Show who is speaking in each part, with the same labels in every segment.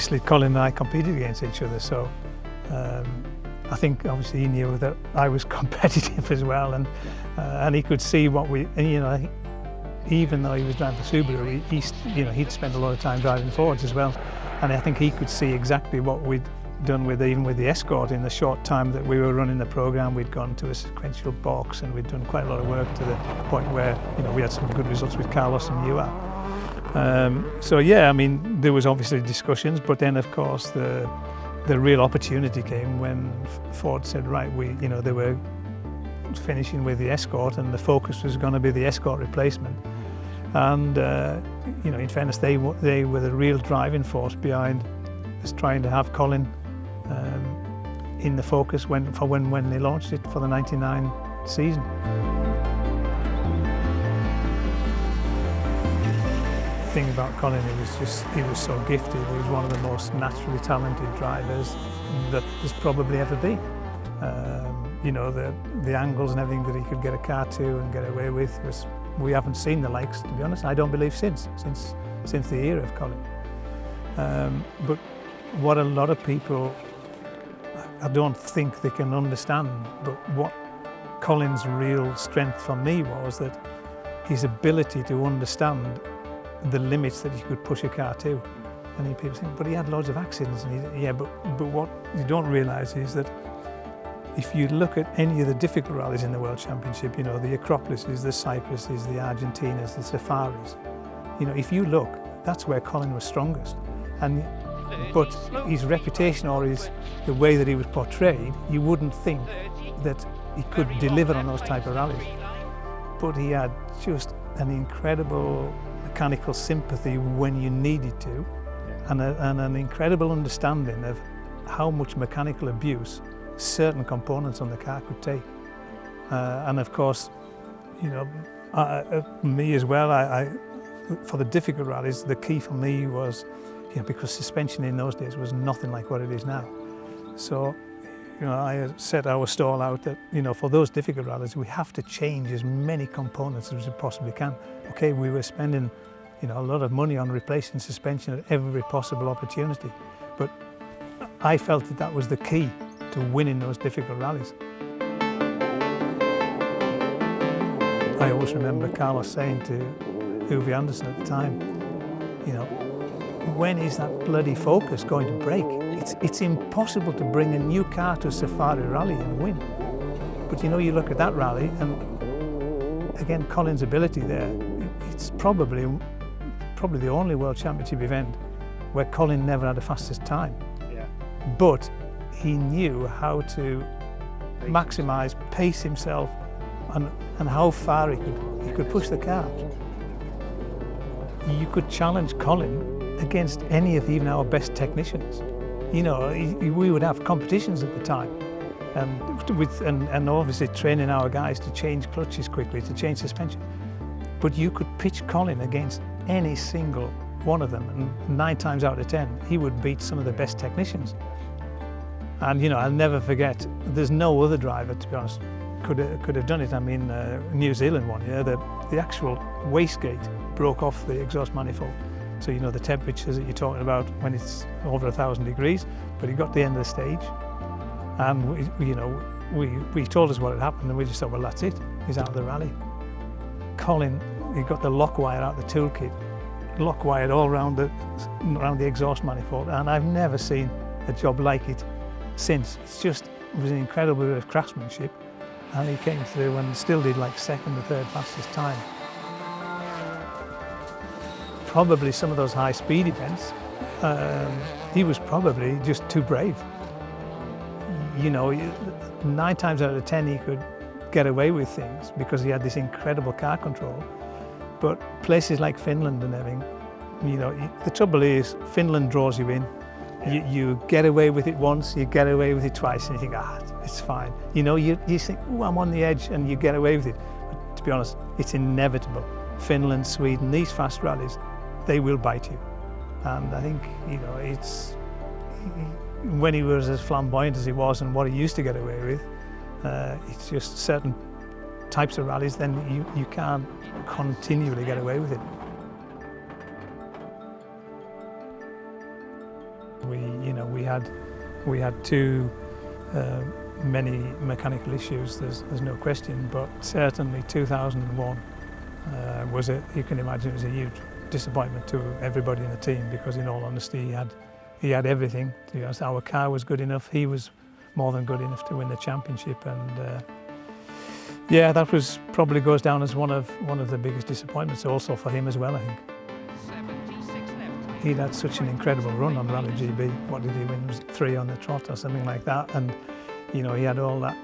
Speaker 1: obviously Colin and I competed against each other, so I think obviously he knew that I was competitive as well, and he could see what we, and, you know, even though he was driving for Subaru, he'd spent a lot of time driving Fords as well, and I think he could see exactly what we'd done even with the Escort. In the short time that we were running the program, we'd gone to a sequential box, and we'd done quite a lot of work to the point where, you know, we had some good results with Carlos and UR. So yeah, I mean, there was obviously discussions, but then of course the real opportunity came when Ford said, right, they were finishing with the Escort, and the focus was going to be the Escort replacement. And you know, in fairness, they were the real driving force behind us trying to have Colin in the focus when they launched it for the '99 season. The thing about Colin, he was so gifted. He was one of the most naturally talented drivers that there's probably ever been. You know, the angles and everything that he could get a car to and get away with we haven't seen the likes, to be honest. I don't believe since the era of Colin. But what a lot of people, I don't think they can understand, but what Colin's real strength for me was that his ability to understand the limits that he could push a car to. And people think, but he had loads of accidents. And but what you don't realise is that if you look at any of the difficult rallies in the World Championship, you know, the Acropolises, the Cypresses, the Argentinas, the Safaris, you know, if you look, that's where Colin was strongest. But his reputation, or the way that he was portrayed, you wouldn't think that he could deliver on those type of rallies. But he had just an incredible mechanical sympathy when you needed to, and an incredible understanding of how much mechanical abuse certain components on the car could take. And of course, you know, me as well, for the difficult rallies, the key for me was, you know, because suspension in those days was nothing like what it is now. So, you know, I set our stall out that, you know, for those difficult rallies, we have to change as many components as we possibly can. Okay, we were spending, you know, a lot of money on replacing suspension at every possible opportunity, but I felt that was the key to winning those difficult rallies. I always remember Carlos saying to Uwe Anderson at the time, you know, when is that bloody Focus going to break? It's impossible to bring a new car to a Safari rally and win. But you know, you look at that rally, and again, Colin's ability there, it's probably the only World Championship event where Colin never had the fastest time. Yeah. But he knew how to maximise, pace himself, and how far he could push the car. You could challenge Colin against any of even our best technicians. You know, we would have competitions at the time, and obviously training our guys to change clutches quickly, to change suspension. But you could pitch Colin against any single one of them, and 9 times out of 10, he would beat some of the best technicians. And you know, I'll never forget, there's no other driver, to be honest, could have done it. I mean, New Zealand one year, the actual wastegate broke off the exhaust manifold. So you know the temperatures that you're talking about when it's over 1,000 degrees, but he got to the end of the stage, and we told us what had happened, and we just thought, well, that's it, he's out of the rally. Colin, he got the lock wire out of the toolkit, lock wired all around the exhaust manifold, and I've never seen a job like it since. It was an incredible bit of craftsmanship, and he came through and still did like 2nd or 3rd fastest time. Probably some of those high speed events, he was probably just too brave. You know, 9 times out of 10 he could get away with things because he had this incredible car control. But places like Finland and everything, you know, the trouble is Finland draws you in. You get away with it once, you get away with it twice, and you think, it's fine. You know, you think, oh, I'm on the edge, and you get away with it. But to be honest, it's inevitable. Finland, Sweden, these fast rallies, they will bite you. And I think, you know, when he was as flamboyant as he was and what he used to get away with, it's just certain types of rallies, then you can't continually get away with it. had too many mechanical issues. There's no question, but certainly 2001 was you can imagine it was a huge disappointment to everybody in the team, because in all honesty he had everything. To be honest, our car was good enough. He was more than good enough to win the championship, and yeah, that was probably goes down as one of the biggest disappointments also for him as well, I think. He'd had such an incredible run on Rally GB. What did he win? Was it 3 on the trot or something like that? And you know, he had all that,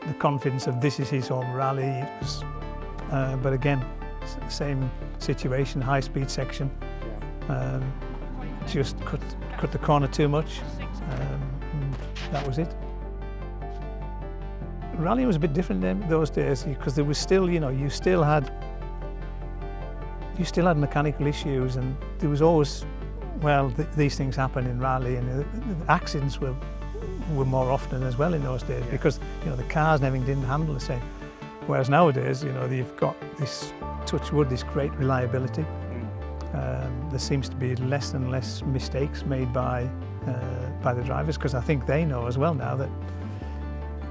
Speaker 1: the confidence of this is his home rally. It was, but again, same situation, high-speed section. Just cut the corner too much. That was it. Rallying was a bit different in those days, because there was still, you know, you still had mechanical issues, and there was always, well, these things happen in rally, and the accidents were more often as well in those days, because you know the cars and everything didn't handle the same. Whereas nowadays, you know, you've got this, touch wood, this great reliability. There seems to be less and less mistakes made by the drivers, because I think they know as well now that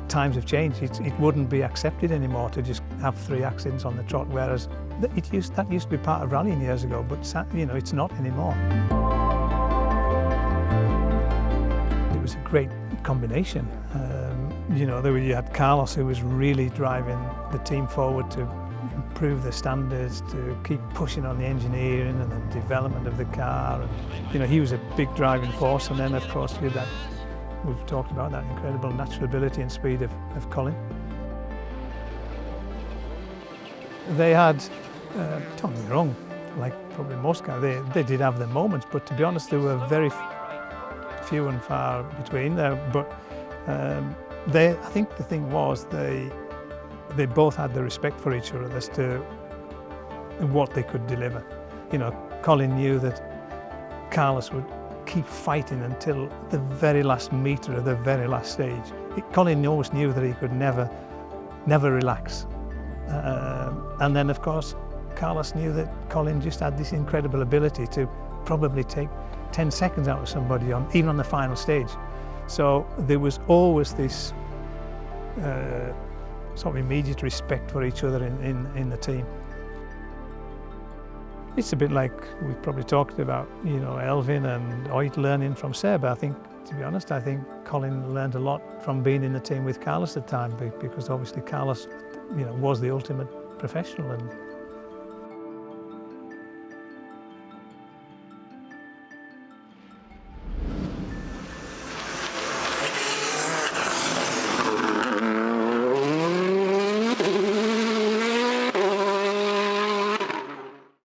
Speaker 1: times have changed. It wouldn't be accepted anymore to just have 3 accidents on the trot, whereas that used to be part of rallying years ago, but you know, it's not anymore. It was a great combination. You know, you had Carlos, who was really driving the team forward to improve the standards, to keep pushing on the engineering and the development of the car. And, you know, he was a big driving force, and then of course you had that, we've talked about that incredible natural ability and speed of Colin. They had, don't get me wrong, like probably most guys, they did have their moments, but to be honest, there were very few and far between there. But I think the thing was they both had the respect for each other as to what they could deliver. You know, Colin knew that Carlos would keep fighting until the very last metre of the very last stage. Colin always knew that he could never relax. And then, of course, Carlos knew that Colin just had this incredible ability to probably take 10 seconds out of somebody, even on the final stage. So there was always this sort of immediate respect for each other in the team. It's a bit like we've probably talked about, you know, Elvin and Oit learning from Seb. I think, to be honest, I think Colin learned a lot from being in the team with Carlos at the time, because obviously Carlos, you know, was the ultimate professional, and